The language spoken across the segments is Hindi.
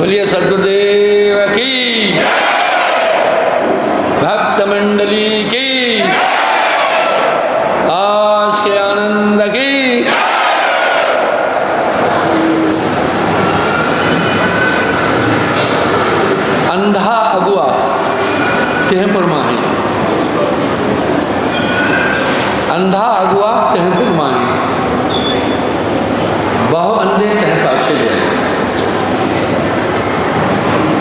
बोलिए सद्गुरुदेव की, भक्त मंडली की, आज के आनंद की। अंधा अगुआ तेहपुर माही, अंधा अगुआ तेहपुर माही, बहु अंधे तह पाछे गए।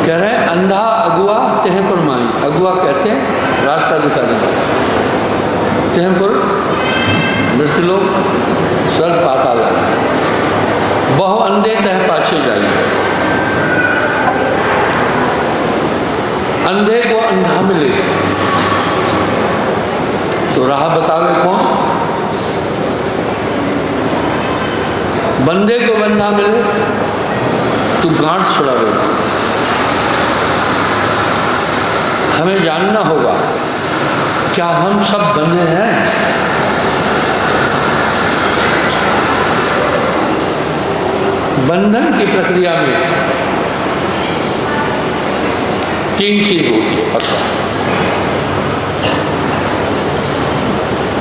कह रहे हैं अंधा अगुआ तेहपुर माही। अगुआ कहते हैं रास्ता दिखाने वाला। तेहपुर मृतलोक, स्वर्ग पाताल। बहु अंधे तह पाछे जाए। अंधे को अंधा मिले तो राह बतावे कौन? बंदे को बंदा मिले तो गांठ छुड़ावे। हमें जानना होगा क्या हम सब बंधे हैं? बंधन की प्रक्रिया में तीन चीज होती है पक्का।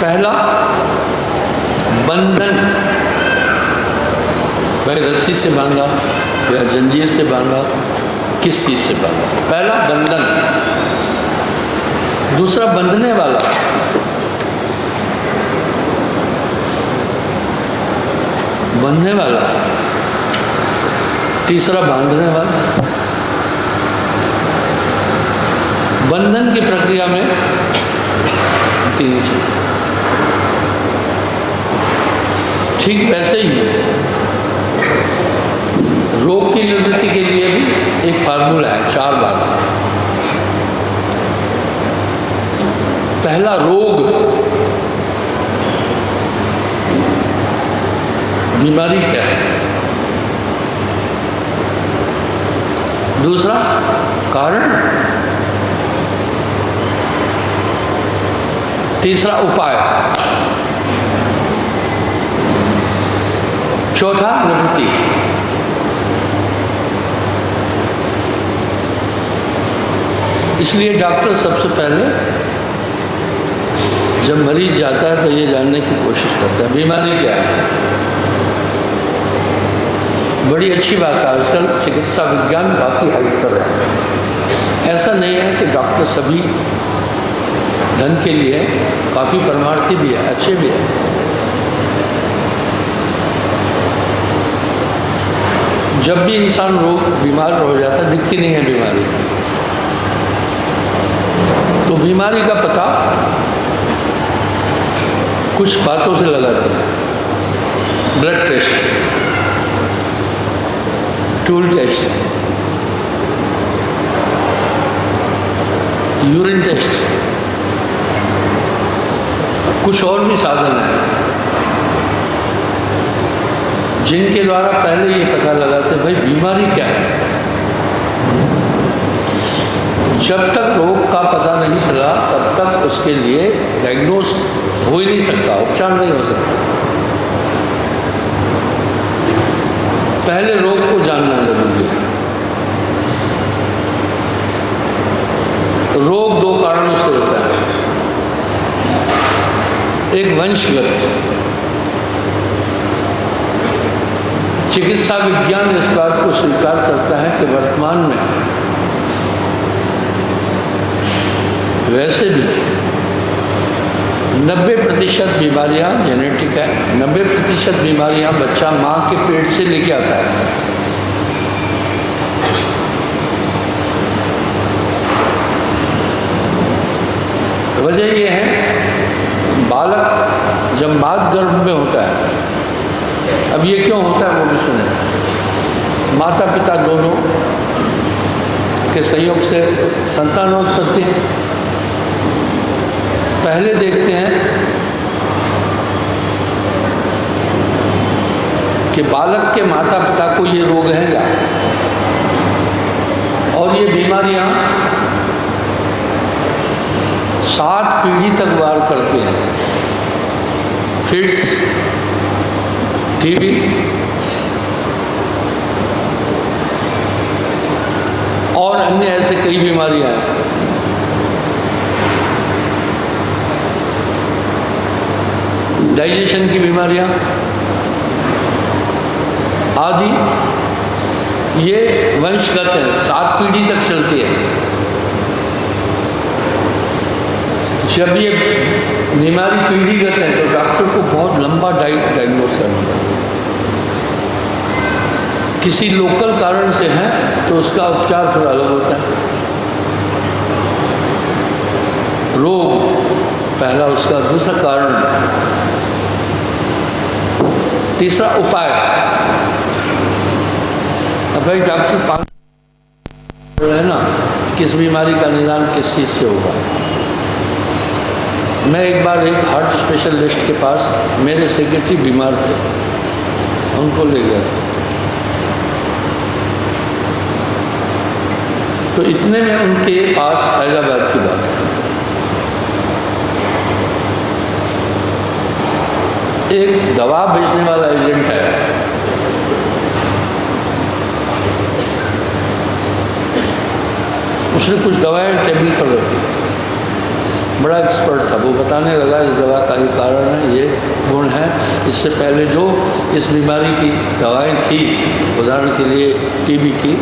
पहला बंधन, भाई रस्सी से बांधा या जंजीर से बांधा, किस चीज से बांधा? पहला बंधन। दूसरा बंधने वाला, बंधने वाला। तीसरा बांधने वाला। बंधन की प्रक्रिया में तीन चीज। ठीक वैसे ही रोग की निवृत्ति के लिए भी एक फार्मूला है, चार बात है। पहला रोग, बीमारी क्या है। दूसरा कारण। तीसरा उपाय। चौथा निवृत्ति। इसलिए डॉक्टर सबसे पहले जब मरीज जाता है तो ये जानने की कोशिश करता है बीमारी क्या है। बड़ी अच्छी बात है, आजकल चिकित्सा विज्ञान काफ़ी हेल्प कर रहा है। ऐसा नहीं है कि डॉक्टर सभी धन के लिए, काफ़ी परमार्थी भी है, अच्छे भी है। जब भी इंसान रोग बीमार हो जाता है, दिखती नहीं है बीमारी, तो बीमारी का पता कुछ बातों से लगाते हैं। Blood test, stool test, urine test, कुछ और भी साधन हैं जिनके द्वारा पहले ये पता लगाते भाई बीमारी क्या है। जब तक रोग का पता नहीं चला तब तक उसके लिए डायग्नोस हो ही नहीं सकता, उपचार नहीं हो सकता। पहले रोग को जानना जरूरी है। रोग दो कारणों से होता है। एक वंशगत, चिकित्सा विज्ञान इस बात को स्वीकार करता है कि वर्तमान में वैसे भी 90% बीमारियां जेनेटिक है। 90% बीमारियां बच्चा माँ के पेट से लेके आता है। वजह यह है बालक जब माँ गर्भ में होता है, अब ये क्यों होता है वो भी सुने। माता पिता दोनों के सहयोग से संतानोत्पत्ति। पहले देखते हैं कि बालक के माता पिता को ये रोग है क्या, और ये बीमारियां 7 पीढ़ी तक वार करते हैं। फिट्स, टीबी, और अन्य ऐसे कई बीमारियां हैं। डाइजेशन की बीमारियां आदि, ये वंशगत है, 7 पीढ़ी तक चलती है। जब ये बीमारी पीढ़ीगत है तो डॉक्टर को बहुत लंबा डायग्नोस करना पड़ता है। किसी लोकल कारण से है तो उसका उपचार थोड़ा अलग होता है। रोग पहला उसका, दूसरा कारण, तीसरा उपाय। अब भाई डॉक्टर 5 है ना, किस बीमारी का निदान किस चीज़ से होगा। मैं एक बार एक हार्ट स्पेशलिस्ट के पास, मेरे सेक्रेटरी बीमार थे, उनको ले गया था। तो इतने में उनके पास हैदराबाद की बात है, एक दवा बेचने वाला एजेंट है। उसने कुछ दवाएं टेबल पर रखी, बड़ा एक्सपर्ट था। वो बताने लगा इस दवा का ये कारण है, ये गुण है, इससे पहले जो इस बीमारी की दवाएं थी, उदाहरण के लिए टीबी की,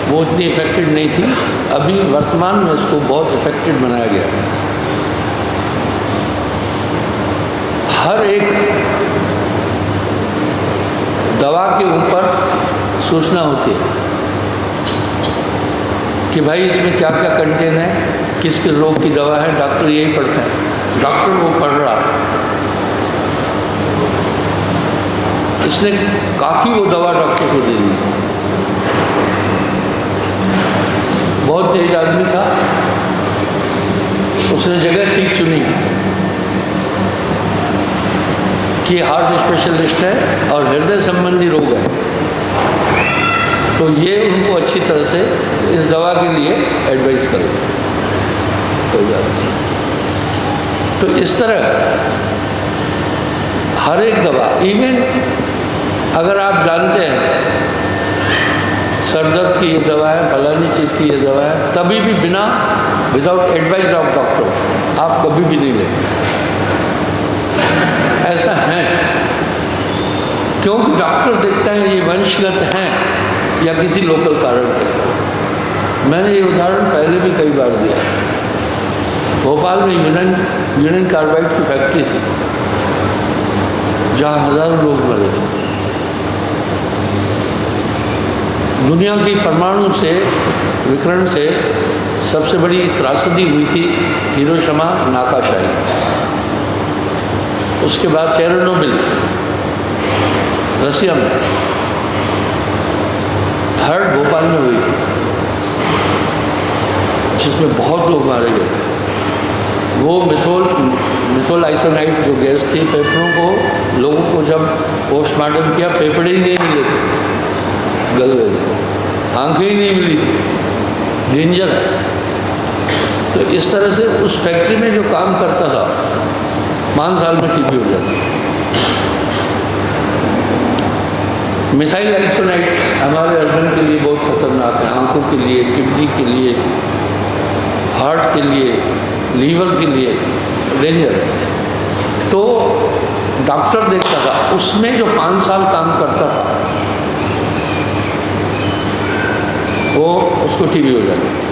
वो इतनी इफेक्टिव नहीं थी, अभी वर्तमान में इसको बहुत इफेक्टिव बनाया गया। हर एक दवा के ऊपर सूचना होती है कि भाई इसमें क्या क्या कंटेन है, किस किस रोग की दवा है, डॉक्टर यही पढ़ता है। डॉक्टर वो पढ़ रहा था, इसने काफ़ी वो दवा डॉक्टर को दे दी। बहुत तेज आदमी था, उसने जगह ठीक चुनी कि हार्ट स्पेशलिस्ट है और हृदय संबंधी रोग है, तो ये उनको अच्छी तरह से इस दवा के लिए एडवाइस करो, कोई बात नहीं। तो इस तरह हर एक दवा, इवन अगर आप जानते हैं सर दर्द की ये दवा है, फलानी चीज़ की ये दवा है, तभी भी बिना विदाउट एडवाइस ऑफ डॉक्टर आप कभी भी नहीं लेंगे। ऐसा है क्योंकि डॉक्टर देखता है ये वंशगत है या किसी लोकल कारण के साथ। मैंने ये उदाहरण पहले भी कई बार दिया। भोपाल में यूनियन कार्बाइड की फैक्ट्री थी जहाँ हज़ारों लोग मरे थे। दुनिया की परमाणु से विकिरण से सबसे बड़ी त्रासदी हुई थी हिरोशिमा नागासाकी। उसके बाद चेरनोबिल रसिया में, थर्ड भोपाल में हुई थी जिसमें बहुत लोग मारे गए थे। वो मिथोल आइसोनाइड जो गैस थी, फेफड़ों को, लोगों को जब पोस्टमार्टम किया फेफड़े ही नहीं मिले थे, गल गए थे, आंखें ही नहीं मिली थी, डेंजर है। तो इस तरह से उस फैक्ट्री में जो काम करता था 5 साल में टीबी हो जाती थी। मिथाइल आइसोनाइड हमारे अर्बन के लिए बहुत खतरनाक है, आंखों के लिए, किडनी के लिए, हार्ट के लिए, लीवर के लिए डेंजर है। तो डॉक्टर देखता था, उसमें जो 5 साल काम करता था वो उसको टीबी हो जाती थी,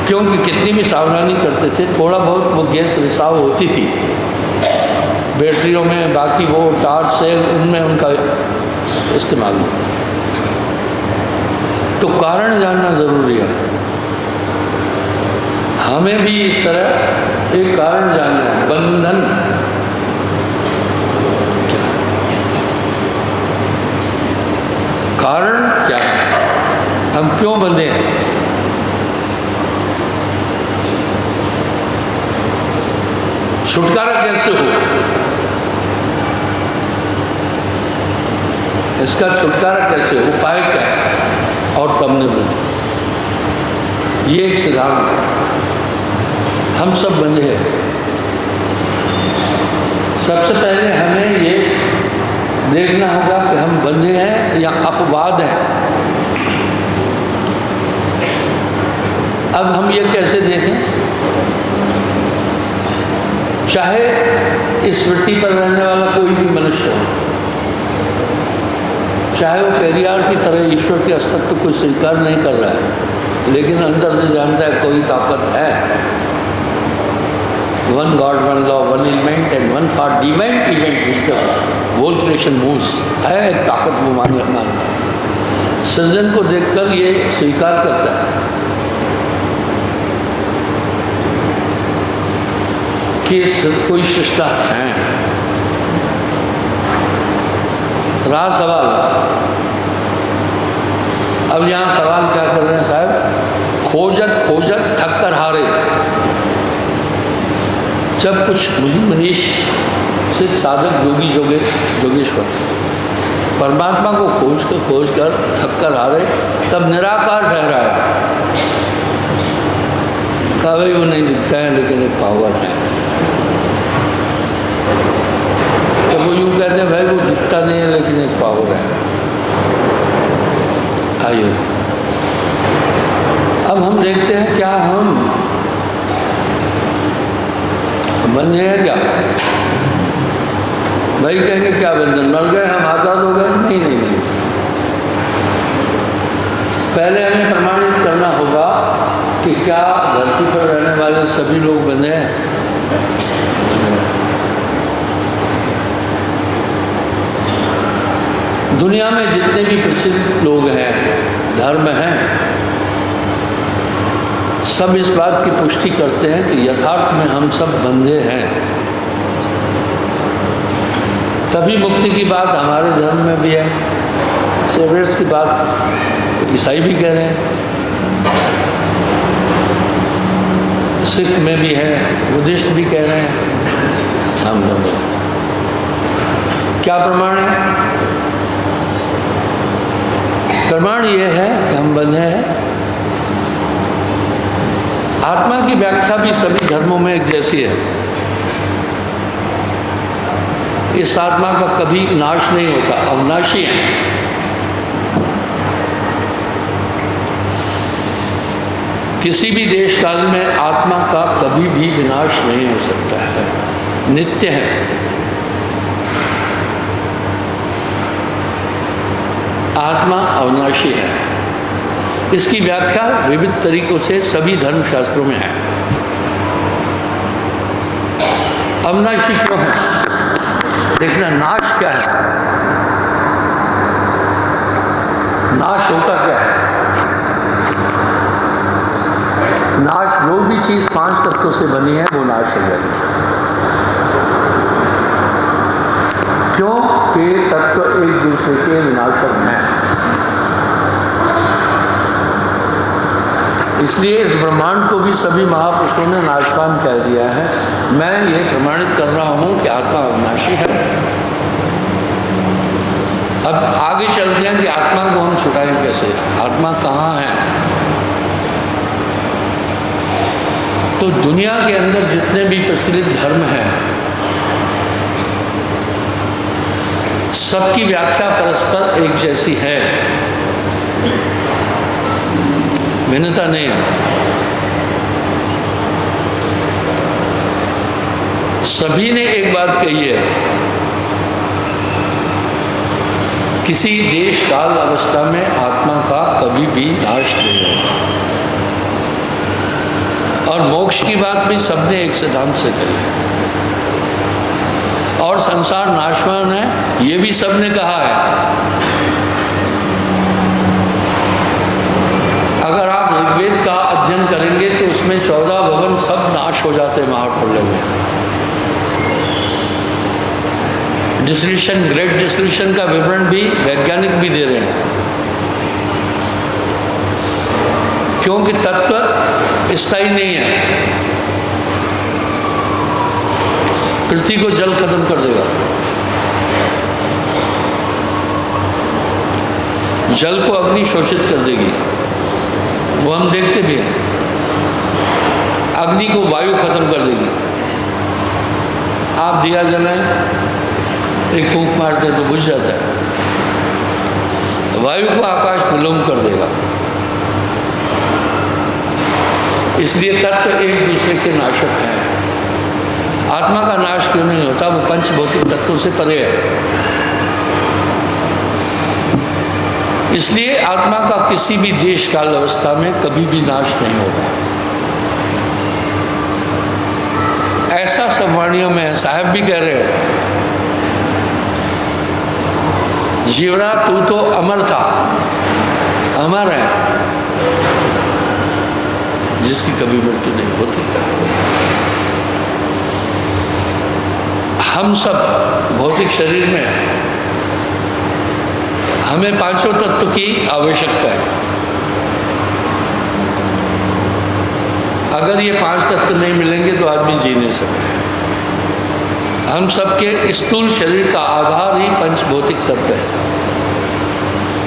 क्योंकि कितनी भी सावधानी करते थे, थोड़ा बहुत वो गैस रिसाव होती थी बैटरियों में, बाकी वो टार्च सेल उनमें उनका इस्तेमाल होता। तो कारण जानना ज़रूरी है। हमें भी इस तरह एक कारण जानना है, बंधन क्या है, कारण क्या है, हम क्यों बंधे हैं। छुटकारा कैसे हो, इसका छुटकारा कैसे, उपाय क्या है, और तब निवृत्ति। ये एक सिद्धांत है। हम सब बंधे हैं। सबसे पहले हमें ये देखना होगा कि हम बंधे हैं या अपवाद हैं। अब हम ये कैसे देखें, चाहे इस पृथ्वी पर रहने वाला कोई भी मनुष्य हो, चाहे वो पेरियार की तरह ईश्वर के अस्तित्व को स्वीकार नहीं कर रहा है, लेकिन अंदर से जानता है कोई ताकत है। One God, one law, one element and one far divine event wisdom, whole creation moves, है एक ताकत वो मानता है। सृजन को देखकर ये स्वीकार करता है कि कोई सृष्टा है। रहा सवाल, अब यहाँ सवाल क्या कर रहे हैं साहब, खोजत खोजत थक कर हारे। जब कुछ मनीष सिद्ध साधक योगी योगेश्वर परमात्मा को खोज कर थक कर हारे, तब निराकार ठहराया। कहा भाई वो नहीं दिखता है लेकिन एक पावर है। तो वो यूँ कहते हैं भाई वो दिखता नहीं है लेकिन एक पावर है। आइए अब हम देखते हैं क्या हम बंधे हैं क्या। भाई कहेंगे क्या बंधन, मर गए हम, आज़ाद हो गए? नहीं नहीं नहीं, पहले हमें प्रमाणित करना होगा कि क्या धरती पर रहने वाले सभी लोग बंधे हैं। दुनिया में जितने भी प्रसिद्ध लोग हैं, धर्म हैं, सब इस बात की पुष्टि करते हैं कि यथार्थ में हम सब बंधे हैं। तभी मुक्ति की बात हमारे धर्म में भी है, सेवियर्स की बात ईसाई भी कह रहे हैं, सिख में भी है, बुद्धिस्ट भी कह रहे हैं हम बंधे। क्या प्रमाण है? प्रमाण ये है कि हम बंधे हैं। आत्मा की व्याख्या भी सभी धर्मों में एक जैसी है। इस आत्मा का कभी नाश नहीं होता, अविनाशी है। किसी भी देश काल में आत्मा का कभी भी विनाश नहीं हो सकता है, नित्य है। आत्मा अविनाशी है। इसकी व्याख्या विविध तरीकों से सभी धर्मशास्त्रों में है। अविनाशी क्यों है? देखना, नाश क्या है, नाश होता क्या है? नाश, जो भी चीज 5 तत्वों से बनी है वो नाश हो जाएगी। क्यों? कि तत्व एक दूसरे के विनाशक हैं। इसलिए इस ब्रह्मांड को भी सभी महापुरुषों ने नाशवान कह दिया है। मैं ये प्रमाणित कर रहा हूँ कि आत्मा अविनाशी है। अब आगे चलते हैं कि आत्मा को हम छुटाएं कैसे, आत्मा कहाँ है। तो दुनिया के अंदर जितने भी प्रचलित धर्म हैं, सबकी व्याख्या परस्पर एक जैसी है, भिन्नता नहीं है। सभी ने एक बात कही है, किसी देश काल अवस्था में आत्मा का कभी भी नाश नहीं होगा। और मोक्ष की बात भी सबने एक सिद्धांत से कही है। और संसार नाशवान है, ये भी सबने कहा है। अगर आप ऋग्वेद का अध्ययन करेंगे तो उसमें 14 भवन सब नाश हो जाते हैं महाप्रलय में। डिसल्यूशन, ग्रेट डिसल्यूशन का विवरण भी वैज्ञानिक भी दे रहे हैं, क्योंकि तत्व स्थायी नहीं है। पृथ्वी को जल खत्म कर देगा, जल को अग्नि शोषित कर देगी, वो हम देखते भी हैं। अग्नि को वायु खत्म कर देगी। आप दिया जलाएं, एक फूंक मारते तो बुझ जाता है। वायु को आकाश विलोम कर देगा। इसलिए तत्व एक दूसरे के नाशक हैं। आत्मा का नाश क्यों नहीं होता? वो पंच भौतिक तत्वों से परे है। इसलिए आत्मा का किसी भी देश काल अवस्था में कभी भी नाश नहीं होगा। ऐसा सब वाणियों में है। साहब भी कह रहे हैं, जीवरा तू तो अमर था, अमर है, जिसकी कभी मृत्यु नहीं होती। हम सब भौतिक शरीर में हमें पांचों तत्व की आवश्यकता है। अगर ये पांच तत्व नहीं मिलेंगे तो आदमी जी नहीं सकते। हम सबके स्थूल शरीर का आधार ही पंच भौतिक तत्व है।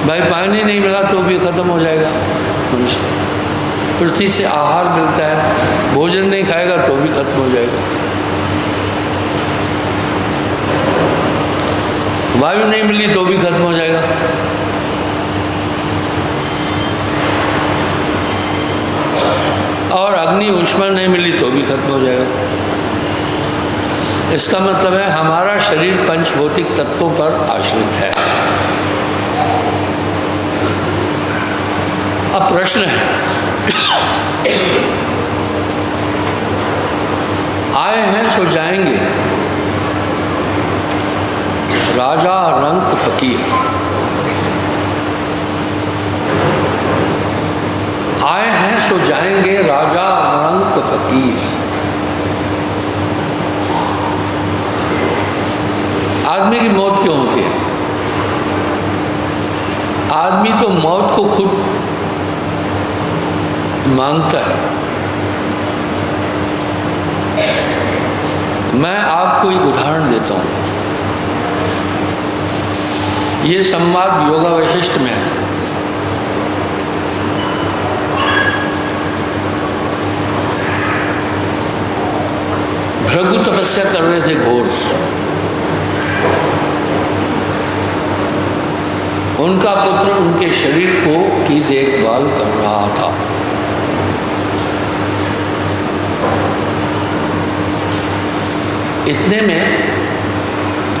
भाई पानी नहीं मिला तो भी खत्म हो जाएगा मनुष्य। पृथ्वी से आहार मिलता है, भोजन नहीं खाएगा तो भी खत्म हो जाएगा। वायु नहीं मिली तो भी खत्म हो जाएगा। और अग्नि ऊष्मा नहीं मिली तो भी खत्म हो जाएगा। इसका मतलब है हमारा शरीर पंच भौतिक तत्वों पर आश्रित है। अब प्रश्न है, आए हैं सो जाएंगे, राजा रंक फकीर। आए हैं सो जाएंगे, राजा रंक फकीर। आदमी की मौत क्यों होती है? आदमी तो मौत को खुद मांगता है। मैं आपको एक उदाहरण देता हूं। ये संवाद योगा वैशिष्ट में है। भृगु तपस्या कर रहे थे घोर। उनका पुत्र उनके शरीर की देखभाल कर रहा था। इतने में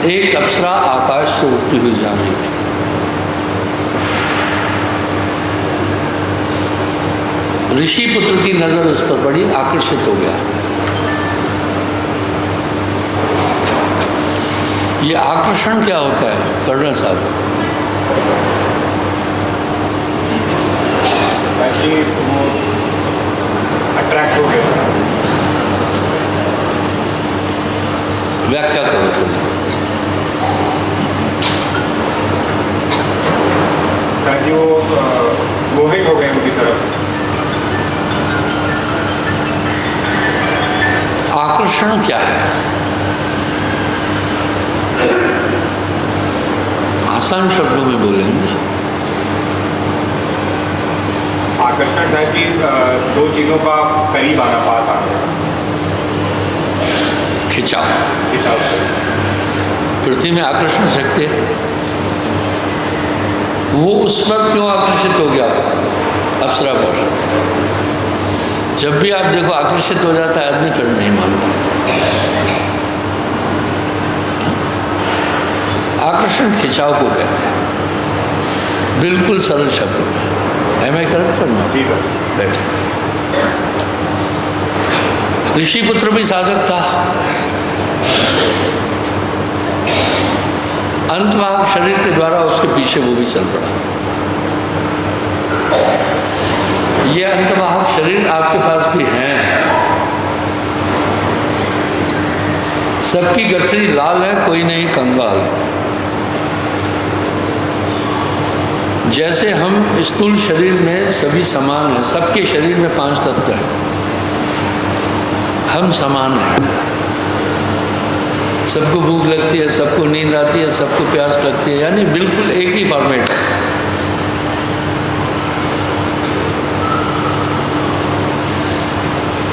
एक अप्सरा आकाश से उड़ती हुई जा रही थी। ऋषि पुत्र की नजर उस पर पड़ी, आकर्षित हो गया। ये आकर्षण क्या होता है कर्णा साहब? अट्रैक्ट हो गया। व्याख्या करो थोड़ी। जो मोहित हो गए उनकी तरफ। आकर्षण क्या है? आसान शब्दों में बोलेंगे। आकर्षण साहब जी दो चीजों का करीब आना, पास आना। खिंचाव। खिंचाव। पृथ्वी में आकर्षण शक्ति है। वो उस पर क्यों आकर्षित हो गया? अप्सरा पर। जब भी आप देखो आकर्षित हो जाता है आदमी, फिर नहीं मानता। आकर्षण खिंचाव को कहते हैं, बिल्कुल सरल शब्दों में। एम आई करेक्ट करना? जी सर। बैठे। ऋषि पुत्र भी साधक था। अंतभाग शरीर के द्वारा उसके पीछे वो भी चल पड़ा। ये अंतभाग शरीर आपके पास भी है। सबकी गठरी लाल है, कोई नहीं कंगाल। जैसे हम स्थूल शरीर में सभी समान हैं, सबके शरीर में पांच तत्व हैं, हम समान हैं। सबको भूख लगती है, सबको नींद आती है, सबको प्यास लगती है, यानी बिल्कुल एक ही फॉर्मेट है।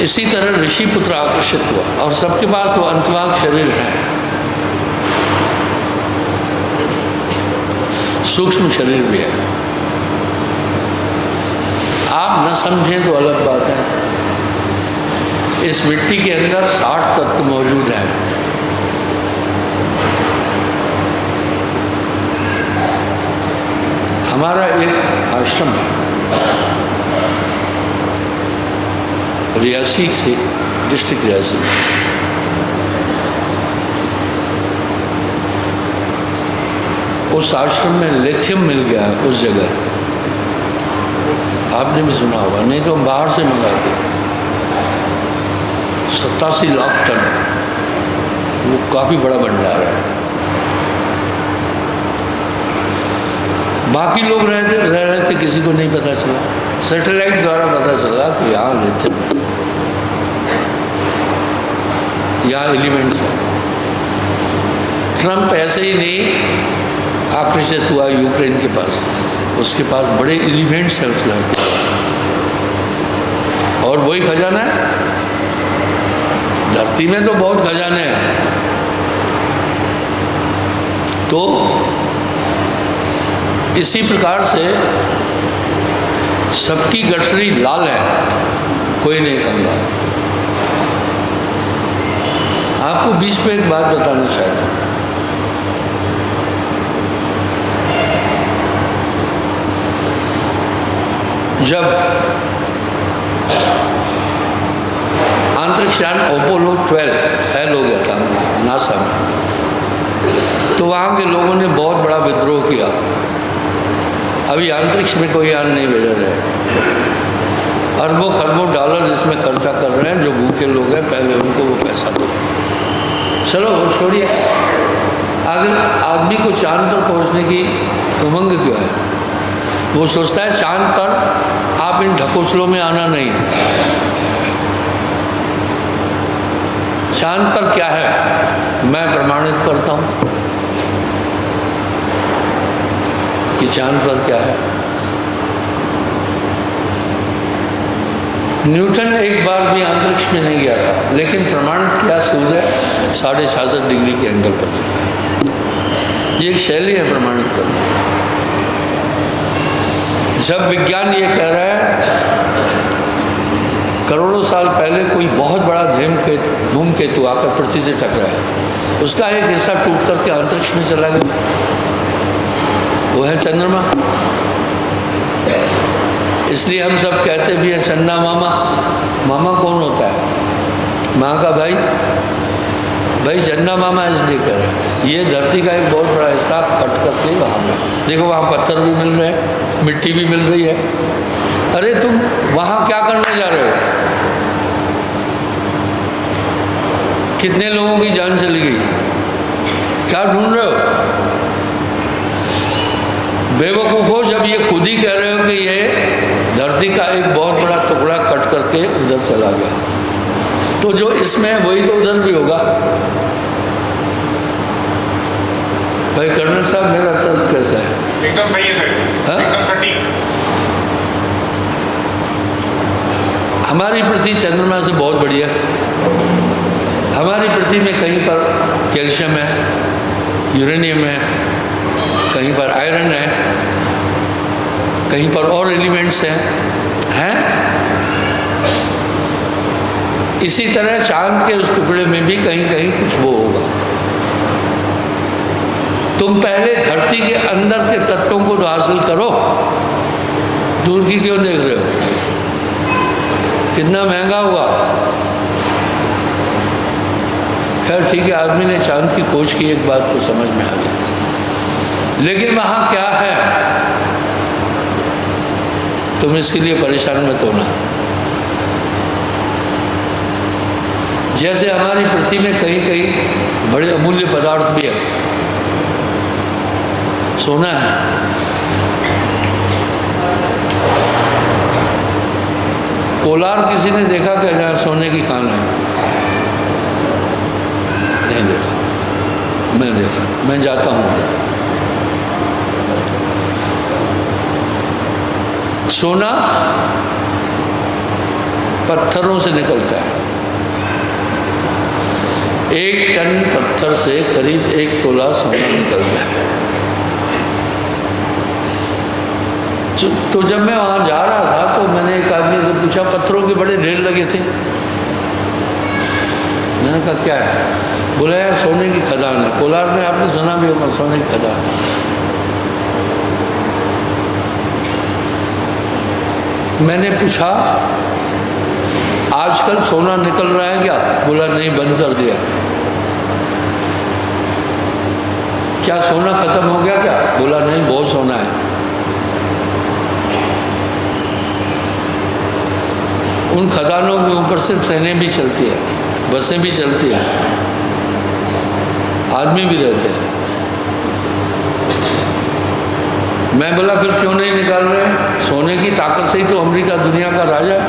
इसी तरह ऋषि पुत्र आकर्षित हुआ और सबके पास वो अंतभाग शरीर है, सूक्ष्म शरीर भी है। आप न समझें तो अलग बात है, इस मिट्टी के अंदर 60 तत्व मौजूद हैं। हमारा एक आश्रम है रियासी से, डिस्ट्रिक्ट रियासी में। उस आश्रम में लिथियम मिल गया है उस जगह, आपने भी सुना होगा, नहीं तो हम बाहर से मंगाते। 87 लाख टन, वो काफ़ी बड़ा भंडार है। बाकी लोग रह रहे थे, किसी को नहीं पता चला। सैटेलाइट द्वारा पता चला कि यहाँ लिथियम है, यहाँ एलिमेंट्स है। ट्रंप ऐसे ही नहीं आकर्षित हुआ यूक्रेन के पास, उसके पास बड़े एलिमेंट्स हैं उस धरती पर, और वही खजाना है। धरती में तो बहुत खजाने हैं, तो इसी प्रकार से सबकी गठरी लाल है, कोई नहीं कंगाल। आपको बीच में एक बात बताना चाहता हूँ। जब अंतरिक्ष यान अपोलो 12 फेल हो गया था नासा में, तो वहाँ के लोगों ने बहुत बड़ा विद्रोह किया। अभी अंतरिक्ष में कोई यान नहीं भेजा जाए, अरबों खरबों डॉलर इसमें खर्चा कर रहे हैं। जो भूखे लोग हैं पहले उनको वो पैसा दो। चलो वो छोड़िए, अगर आदमी को चांद पर पहुंचने की उमंग क्यों है? वो सोचता है चांद पर आप इन ढकोसलों में आना नहीं। चांद पर क्या है मैं प्रमाणित करता हूँ कि चांद पर क्या है। न्यूटन एक बार भी अंतरिक्ष में नहीं गया था, लेकिन प्रमाणित किया सूर्य 66.5 डिग्री के एंगल पर चलता है। ये एक शैली है प्रमाणित करना। जब विज्ञान ये कह रहा है करोड़ों साल पहले कोई बहुत बड़ा धूमकेतु आकर पृथ्वी से टकराया, उसका एक हिस्सा टूट करके अंतरिक्ष में चला गया, वो है चंद्रमा। इसलिए हम सब कहते भी हैं चंदा मामा। मामा कौन होता है? माँ का भाई। भाई चंदा मामा इसलिए कह रहे हैं ये धरती का एक बहुत बड़ा हिस्सा कट करके वहाँ में देखो, वहाँ पत्थर भी मिल रहे हैं, मिट्टी भी मिल रही है। अरे तुम वहाँ क्या करने जा रहे हो? कितने लोगों की जान चली गई, क्या ढूंढ रहे हो? बेवकूफ़ो, जब ये खुद ही कह रहे हो कि ये धरती का एक बहुत बड़ा टुकड़ा कट करके उधर चला गया, तो जो इसमें है वही तो उधर भी होगा। भाई कर्नल साहब, मेरा तर्क कैसा है? एकदम सही है सर, एकदम सटीक। हमारी पृथ्वी चंद्रमा से बहुत बढ़िया। हमारी पृथ्वी में कहीं पर कैल्शियम है, यूरेनियम है, कहीं पर आयरन है, कहीं पर और एलिमेंट्स हैं। इसी तरह चांद के उस टुकड़े में भी कहीं कहीं कुछ वो होगा। तुम पहले धरती के अंदर के तत्वों को तो हासिल करो, दूर की क्यों देख रहे हो? कितना महंगा हुआ। खैर ठीक है, आदमी ने चांद की खोज की, एक बात तो समझ में आ गई, लेकिन वहाँ क्या है तुम इसके लिए परेशान मत होना। जैसे हमारी पृथ्वी में कहीं कहीं बड़े अमूल्य पदार्थ भी है, सोना है। कोलार किसी ने देखा क्या जहाँ सोने की खान है? नहीं देखा। मैं देखा, मैं जाता हूँ उधर। सोना पत्थरों से निकलता है। 1 टन पत्थर से करीब 1 तोला सोना निकलता है। तो जब मैं वहाँ जा रहा था तो मैंने एक आदमी से पूछा, पत्थरों के बड़े ढेर लगे थे। मैंने कहा क्या है? बोला यार सोने की खदान है। कोलार में आपने सुना भी होगा सोने की खदान। मैंने पूछा आजकल सोना निकल रहा है क्या? बोला नहीं, बंद कर दिया। क्या सोना खत्म हो गया क्या? बोला नहीं, बहुत सोना है। उन खदानों के ऊपर से ट्रेनें भी चलती है, बसें भी चलती है, आदमी भी रहते हैं। मैं बोला फिर क्यों नहीं निकाल रहे? सोने की ताकत से ही तो अमेरिका दुनिया का राजा है।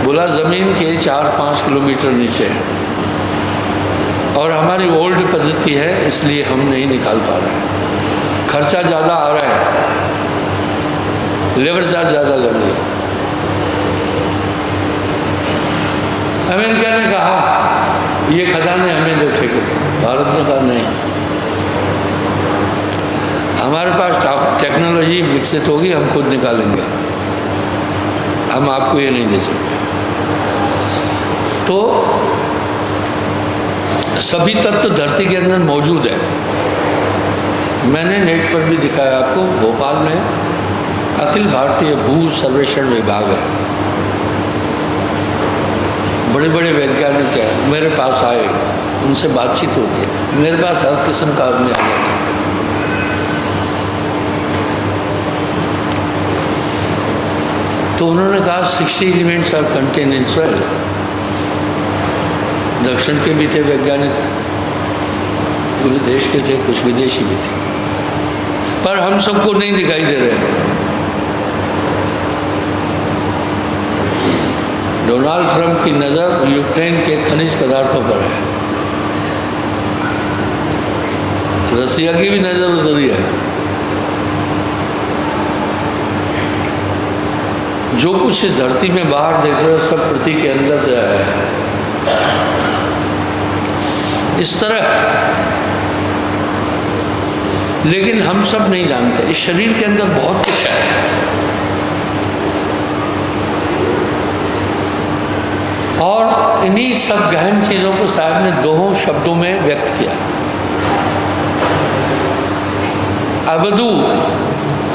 बोला ज़मीन के 4-5 किलोमीटर नीचे है और हमारी ओल्ड पद्धति है, इसलिए हम नहीं निकाल पा रहे हैं। खर्चा ज़्यादा आ रहा है, लेबर चार्ज ज़्यादा लग रही है। अमेरिका ने कहा ये खदानें हमें दो ठेके। भारत ने कहा नहीं, हमारे पास टेक्नोलॉजी विकसित होगी, हम खुद निकालेंगे, हम आपको ये नहीं दे सकते। तो सभी तत्व धरती के अंदर मौजूद है। मैंने नेट पर भी दिखाया आपको, भोपाल में अखिल भारतीय भू सर्वेक्षण विभाग है, बड़े बड़े वैज्ञानिक हैं, मेरे पास आए, उनसे बातचीत होती है। मेरे पास हर किस्म का आदमी आ गया था। तो उन्होंने कहा 60 elements are contain in soil. दक्षिण के भी थे वैज्ञानिक, पूरे देश के थे, कुछ विदेशी भी थे, पर हम सबको नहीं दिखाई दे रहे। डोनाल्ड ट्रंप की नज़र यूक्रेन के खनिज पदार्थों पर है, रसिया की भी नज़र उधर ही है। जो कुछ इस धरती में बाहर देख रहे हो सब पृथ्वी के अंदर से आया है। इस तरह, लेकिन हम सब नहीं जानते इस शरीर के अंदर बहुत कुछ है। और इन्हीं सब गहन चीज़ों को साहब ने 2 शब्दों में व्यक्त किया। अवधू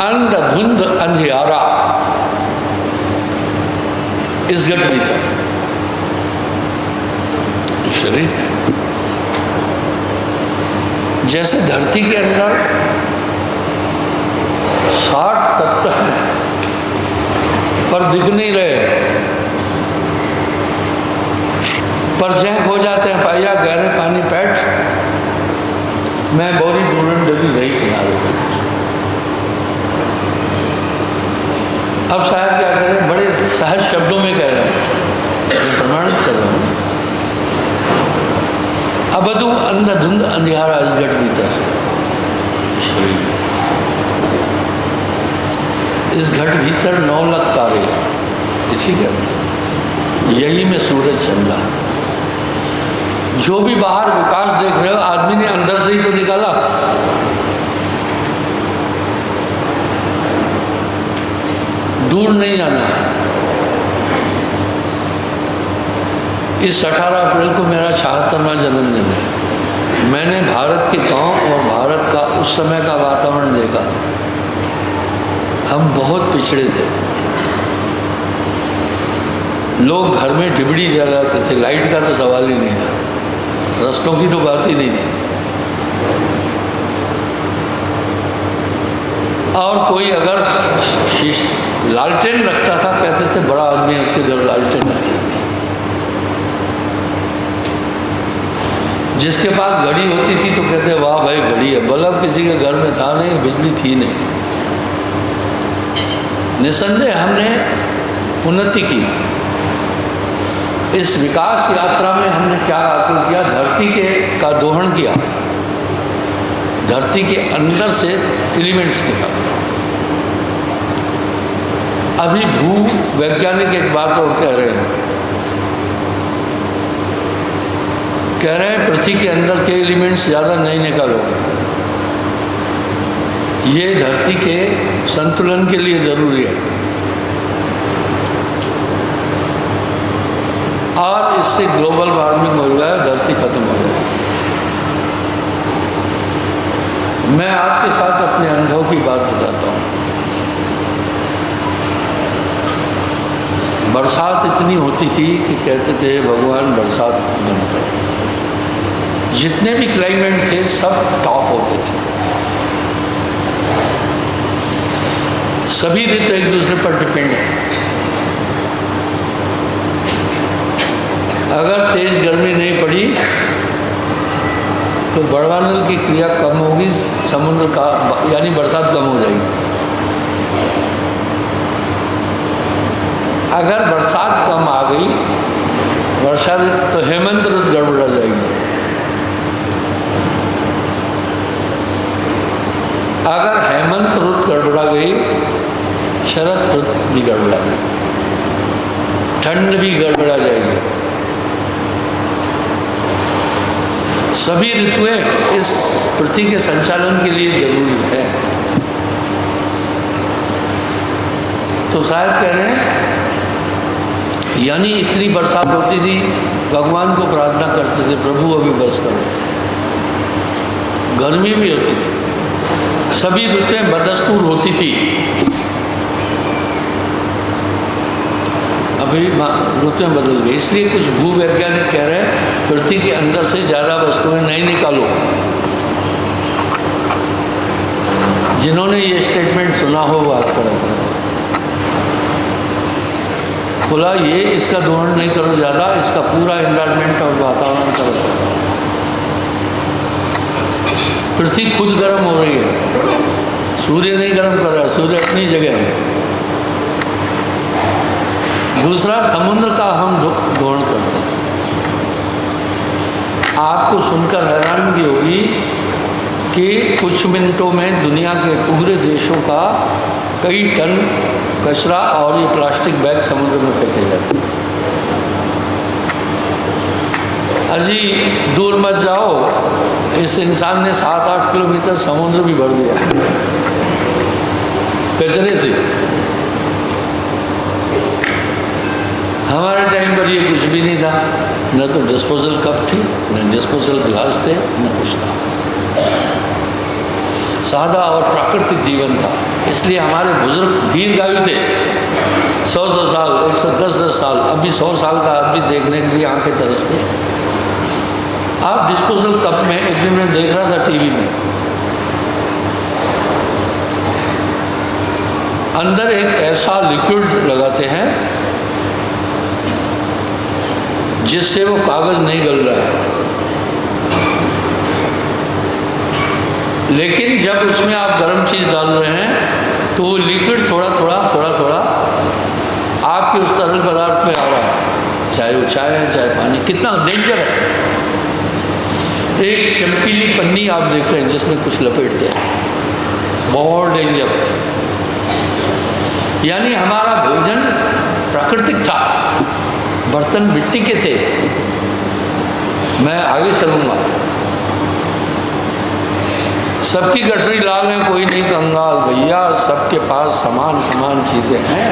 अंध धुंध अंधियारा इस घट भीतर शरीर है। जैसे धरती के अंदर 60 तत्व हैं पर दिख नहीं रहे, पर जैक हो जाते हैं। पाया गहरे पानी पैठ मैं बोरी दूरन डरी रही किनारे पर। अब साहब क्या करें, बड़े सहज शब्दों में कह रहे हैं, मैं प्रमाणित कर रहा हूँ। अबधू अंध धुंध अंधियारा इस घट भीतर, इस घट भीतर 9 लाख तारे, इसी के अंदर यही में सूरज चंदा। जो भी बाहर विकास देख रहे हो, आदमी ने अंदर से ही तो निकाला। दूर नहीं जाना। इस 18 अप्रैल को मेरा 76वां जन्मदिन है। मैंने भारत के गांव और भारत का उस समय का वातावरण देखा। हम बहुत पिछड़े थे। लोग घर में डिबड़ी जलाते थे, लाइट का तो सवाल ही नहीं था, रस्तों की तो बात ही नहीं थी। और कोई अगर लालटेन रखता था, कहते थे बड़ा आदमी है, उसके घर लालटेन है। जिसके पास घड़ी होती थी तो कहते वाह भाई घड़ी है। बल्ब किसी के घर में था नहीं, बिजली थी नहीं। निसंदेह हमने उन्नति की। इस विकास यात्रा में हमने क्या हासिल किया? धरती का दोहन किया, धरती के अंदर से एलिमेंट्स निकाले। अभी भू वैज्ञानिक एक बात और कह रहे हैं, पृथ्वी के अंदर के एलिमेंट्स ज़्यादा नहीं निकालो, ये धरती के संतुलन के लिए ज़रूरी है। और से ग्लोबल वार्मिंग हो गया, धरती खत्म हो गई। मैं आपके साथ अपने अनुभव की बात बताता हूँ। बरसात इतनी होती थी कि कहते थे भगवान बरसात बंद करो। जितने भी क्लाइमेट थे सब टॉप होते थे, सभी ऋतु एक दूसरे पर डिपेंड है। अगर तेज गर्मी नहीं पड़ी तो बड़वानल की क्रिया कम होगी, समुद्र का यानी बरसात कम हो जाएगी। अगर बरसात कम आ गई, वर्षा ऋतु, तो हेमंत ऋतु गड़बड़ा जाएगी। अगर हेमंत ऋतु गड़बड़ा गई, शरद ऋतु भी गड़बड़ा जाएगी, ठंड भी गड़बड़ा जाएगी। सभी ऋतुएं इस पृथ्वी के संचालन के लिए जरूरी है। तो शायद कह रहे हैं, यानी इतनी बरसात होती थी, भगवान को प्रार्थना करते थे प्रभु अभी बस करो। गर्मी भी होती थी, सभी ऋतुएं बदस्तूर होती थी। अभी ऋतुएं बदल गई, इसलिए कुछ भूवैज्ञानिक कह रहे हैं पृथ्वी के अंदर से ज़्यादा वस्तुएं नहीं निकालो। जिन्होंने ये स्टेटमेंट सुना हो वो हाथ खड़ा करो। बोला ये इसका दोहन नहीं करो ज़्यादा, इसका पूरा एनवायरनमेंट और वातावरण कर सकता है। पृथ्वी खुद गर्म हो रही है, सूर्य नहीं गर्म कर रहा, सूर्य अपनी जगह है। दूसरा, समुद्र का हम दोहन करते हैं। आपको सुनकर हैरानगी होगी कि कुछ मिनटों में दुनिया के पूरे देशों का कई टन कचरा और ये प्लास्टिक बैग समुद्र में फेंके जाते हैं। अजी दूर मत जाओ, इस इंसान ने 7-8 किलोमीटर समुद्र भी भर दिया कचरे से। हमारे टाइम पर ये कुछ भी नहीं था, न तो डिस्पोजल कप थे, न डिस्पोजल ग्लास थे, न कुछ था। सादा और प्राकृतिक जीवन था, इसलिए हमारे बुजुर्ग दीर्घायु थे, 100 साल, 110 साल। अभी 100 साल का आदमी देखने के लिए आंखें तरसते। आप डिस्पोजल कप में, एक दिन मैं देख रहा था टीवी में, अंदर एक ऐसा लिक्विड लगाते हैं जिससे वो कागज नहीं गल रहा है, लेकिन जब उसमें आप गर्म चीज़ डाल रहे हैं तो वो लिक्विड थोड़ा थोड़ा आपके उस तरल पदार्थ में आ रहा है, चाहे वो चाय है चाहे पानी। कितना डेंजर है। एक चमकीली पन्नी आप देख रहे हैं जिसमें कुछ लपेटते हैं, बहुत डेंजर। यानी हमारा भोजन प्राकृतिक था, बर्तन मिट्टी के थे। मैं आगे चलूँगा। सबकी गठरी लाल है, कोई नहीं कंगाल भैया, सबके पास समान चीज़ें हैं,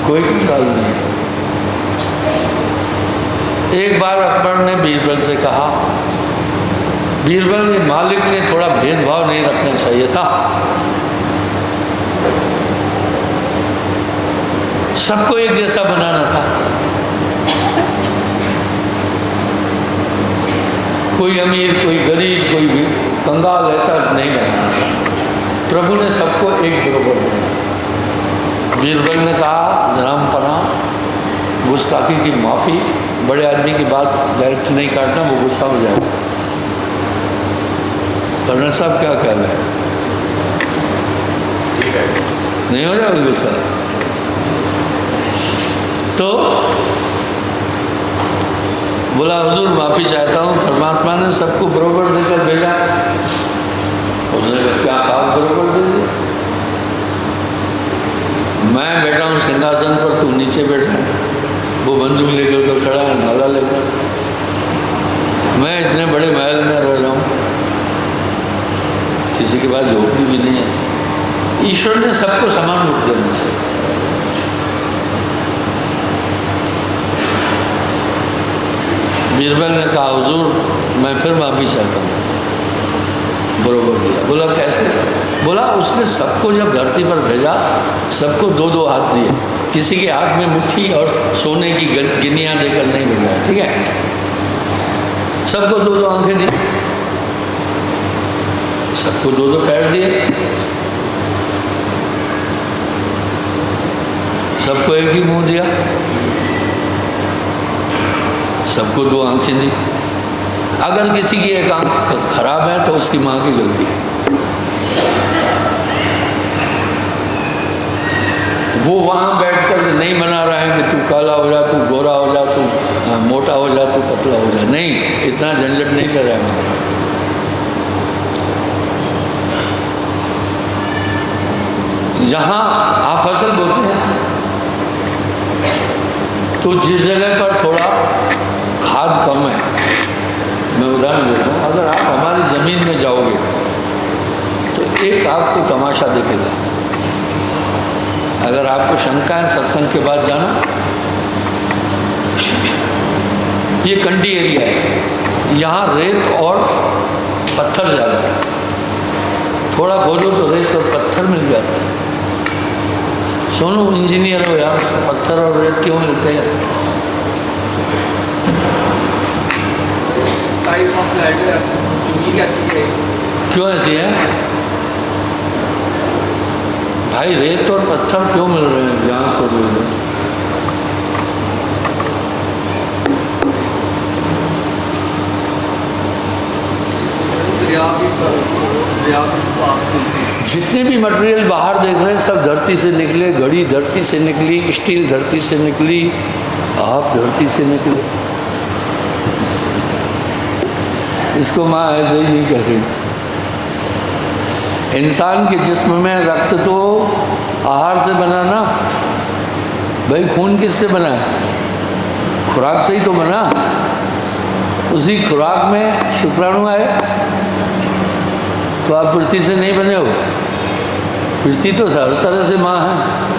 कोई कंगाल नहीं। एक बार अकबर ने बीरबल से कहा, बीरबल ने मालिक ने थोड़ा भेदभाव नहीं रखना चाहिए था, सबको एक जैसा बनाना था। कोई अमीर, कोई गरीब, कोई भी कंगाल, ऐसा नहीं बनाना था। प्रभु ने सबको एक बराबर देना था। बीरबल ने कहा, जनाबपना, गुस्ताखी की माफ़ी, बड़े आदमी की बात डायरेक्ट नहीं काटना, वो गुस्सा हो जाएगा। कर्नल साहब क्या ख्याल है? ठीक है, नहीं हो जाएगा गुस्सा? तो बोला, हुजूर माफ़ी चाहता हूँ, परमात्मा ने सबको बराबर देकर भेजा। उसने कहा, क्या खास बराबर दे दिया? मैं बैठा हूँ सिंहासन पर, तू नीचे बैठा है, वो बंदूक लेकर उधर खड़ा है, नाला लेकर। मैं इतने बड़े महल में रह रहा हूँ, किसी के पास झोपड़ी भी नहीं है। ईश्वर ने सबको समान रूप देना चाहिए। बीरबल ने कहा हुजूर मैं फिर माफ़ी चाहता हूँ। बरोबर दिया। बोला कैसे? बोला उसने सबको जब धरती पर भेजा सबको 2-2 हाथ दिए, किसी के हाथ में मुट्ठी और सोने की गिनियाँ देकर नहीं भेजा, ठीक है। सबको 2-2 आंखें दी, सबको 2-2 पैर दिए, सबको एक ही मुंह दिया, सबको 2 आंखें दी। अगर किसी की एक आंख खराब है तो उसकी माँ की गलती है। वो वहाँ बैठकर नहीं मना रहा है कि तू काला हो जा, तू गोरा हो जा, तू मोटा हो जा, तू पतला हो जा, नहीं, इतना झंझट नहीं कर रहा है। जहाँ आप फसल बोते हैं तो जिस जगह पर थोड़ा खाद कम है, मैं उदाहरण देता हूँ, अगर आप हमारी ज़मीन में जाओगे तो एक आपको तमाशा दिखेगा। अगर आपको शंका है सत्संग के बाद जाना, ये कंडी एरिया है, यहाँ रेत और पत्थर ज़्यादा है। थोड़ा खोलो तो रेत और पत्थर मिल जाता है। सोनू इंजीनियर हो यार, पत्थर और रेत क्यों मिलते हैं? टाइप ऑफ लैंड जमीन कैसी है? क्यों ऐसी है भाई? रेत और पत्थर क्यों मिल रहे हैं जहाँ को भी? दरिया भी पास मिलते हैं। जितने भी मटेरियल बाहर देख रहे हैं सब धरती से निकले। घड़ी धरती से निकली, स्टील धरती से निकली, आप धरती से निकले। इसको माँ ऐसे ही नहीं कह रही। इंसान के जिस्म में रक्त तो आहार से बना ना भाई। खून किससे बना है? खुराक से ही तो बना। उसी खुराक में शुक्राणु आए। तो आप पृथ्वी से नहीं बने हो। पृथ्वी तो हर तरह से माँ है,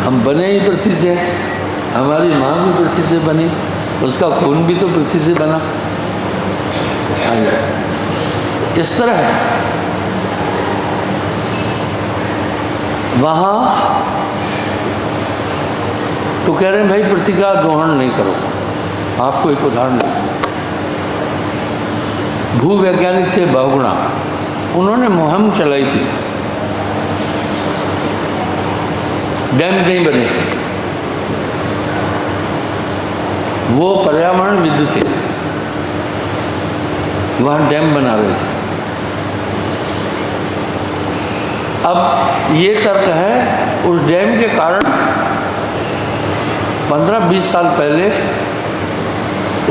हम बने ही पृथ्वी से। हमारी माँ भी पृथ्वी से बनी, उसका खून भी तो पृथ्वी से बना। इस तरह है। वहाँ तो कह रहे हैं भाई पृथ्वी का दोहन नहीं करो। आपको एक उदाहरण देता हूँ। भूवैज्ञानिक थे बहुगुणा, उन्होंने मुहिम चलाई थी, डैम नहीं बने। वो पर्यावरणविद थे, वहाँ डैम बना रहे थे। अब ये तर्क है उस डैम के कारण 15-20 साल पहले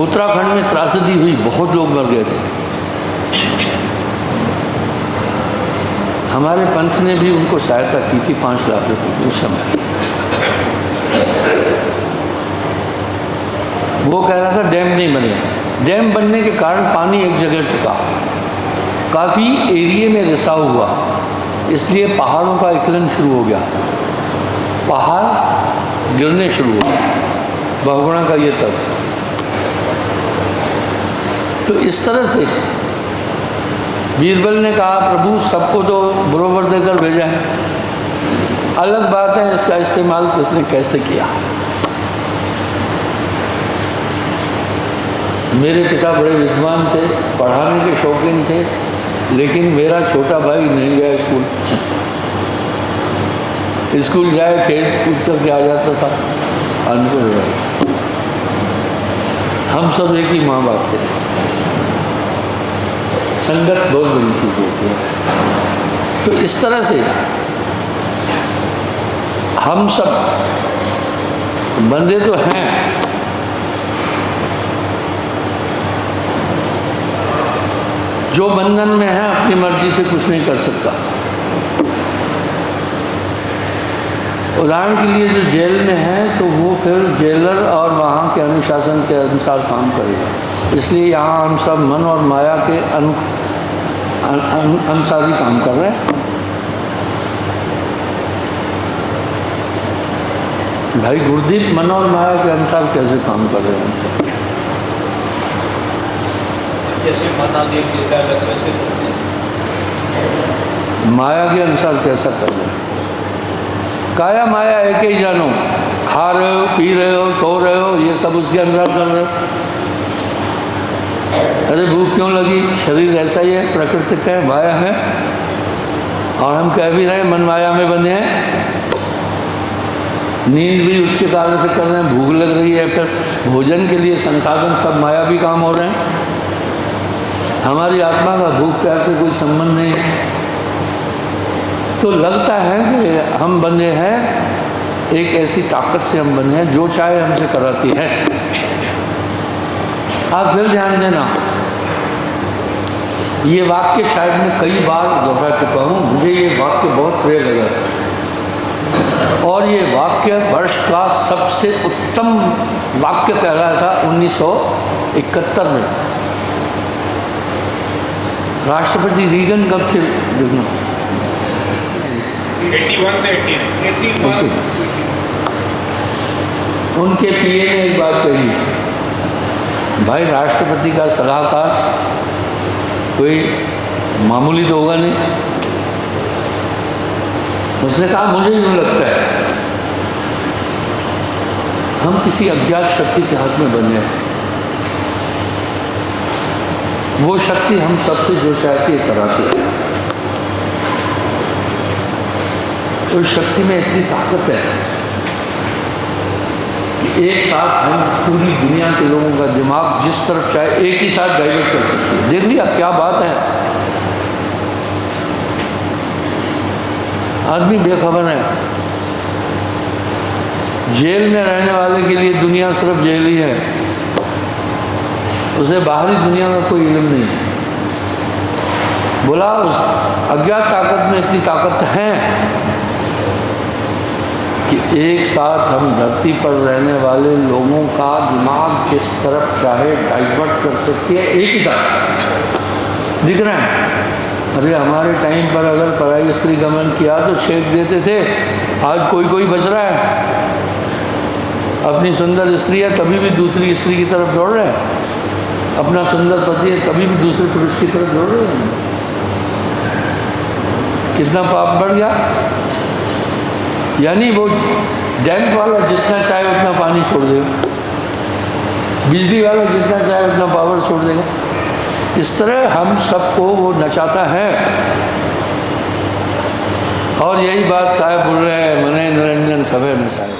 उत्तराखंड में त्रासदी हुई, बहुत लोग मर गए थे। हमारे पंथ ने भी उनको सहायता की थी 5 लाख रुपए की उस समय। वो कह रहा था डैम नहीं बने। डैम बनने के कारण पानी एक जगह टिका, काफ़ी एरिया में रिसाव हुआ, इसलिए पहाड़ों का विकलन शुरू हो गया, पहाड़ गिरने शुरू हुए। बहुगुणा का ये तर्क। तो इस तरह से बीरबल ने कहा प्रभु सबको तो बरोबर देकर भेजा है, अलग बात है इसका इस्तेमाल किसने कैसे किया। मेरे पिता बड़े विद्वान थे, पढ़ाने के शौकीन थे, लेकिन मेरा छोटा भाई नहीं गया स्कूल। स्कूल जाए खेल कूद करके आ जाता था, अनपढ़ भाई। हम सब एक ही माँ बाप के थे। संगत बहुत बड़ी चीज़ होती है। तो इस तरह से हम सब बंदे तो हैं, जो बंधन में है अपनी मर्जी से कुछ नहीं कर सकता। उदाहरण के लिए जो जेल में है तो वो फिर जेलर और वहाँ के अनुशासन के अनुसार काम करेगा। इसलिए यहाँ हम सब मन और माया के अनुसार ही काम कर रहे हैं। भाई गुरदीप मन और माया के अनुसार कैसे काम कर रहे हैं? जैसे मना देख देता है वैसे वैसे करते हैं। माया के अनुसार कैसा कर रहे हो? काया माया एक ही जानो, खा रहे हो, पी रहे हो, सो रहे हो, ये सब उसके अनुसार कर रहे हो। अरे भूख क्यों लगी? शरीर ऐसा ही है, प्राकृतिक है, माया है। और हम कह भी रहे हैं मन माया में बंधे हैं। नींद भी उसके कारण से कर रहे हैं, भूख लग रही है, फिर भोजन के लिए संसाधन सब माया भी काम हो रहे हैं। हमारी आत्मा का भूख प्यास से कोई संबंध नहीं है। तो लगता है कि हम बंधे हैं, एक ऐसी ताकत से हम बंधे हैं जो चाहे हमसे कराती है। आप फिर ध्यान देना, ये वाक्य शायद मैं कई बार दोहरा चुका हूँ, मुझे ये वाक्य बहुत प्रिय लगा और ये वाक्य वर्ष का सबसे उत्तम वाक्य कह रहा था 1971 में। राष्ट्रपति रीगन कब थे? देखना 81 से 81 उनके पीए ने एक बात कही, भाई राष्ट्रपति का सलाहकार कोई मामूली तो होगा नहीं। उसने कहा मुझे यूँ लगता है हम किसी अज्ञात शक्ति के हाथ में बने हैं। वो शक्ति हम सबसे जो चाहती है कराती है। उस शक्ति में इतनी ताकत है कि एक साथ हम पूरी दुनिया के लोगों का दिमाग जिस तरफ चाहे एक ही साथ डाइवर्ट कर सकते हैं। देख लिया क्या बात है? आदमी बेखबर है। जेल में रहने वाले के लिए दुनिया सिर्फ जेल ही है, उसे बाहरी दुनिया का कोई इल्म नहीं है। बोला उस अज्ञात ताकत में इतनी ताकत है कि एक साथ हम धरती पर रहने वाले लोगों का दिमाग जिस तरफ चाहे डाइवर्ट कर सकती है एक ही साथ। दिख रहा है? अरे हमारे टाइम पर अगर पराई स्त्री गमन किया तो छेद देते थे, आज कोई कोई बच रहा है। अपनी सुंदर स्त्री है तभी भी दूसरी स्त्री की तरफ दौड़ रहे हैं, अपना सुंदर पति है तभी भी दूसरे पुरुष की तरफ दौड़ रहे हैं। कितना पाप बढ़ गया। यानी वो डैम वाला जितना चाहे उतना पानी छोड़ देगा, बिजली वाला जितना चाहे उतना पावर छोड़ देगा। इस तरह हम सबको वो नचाता है। और यही बात साहब बोल रहे हैं, मने निरंजन सभे नचाए।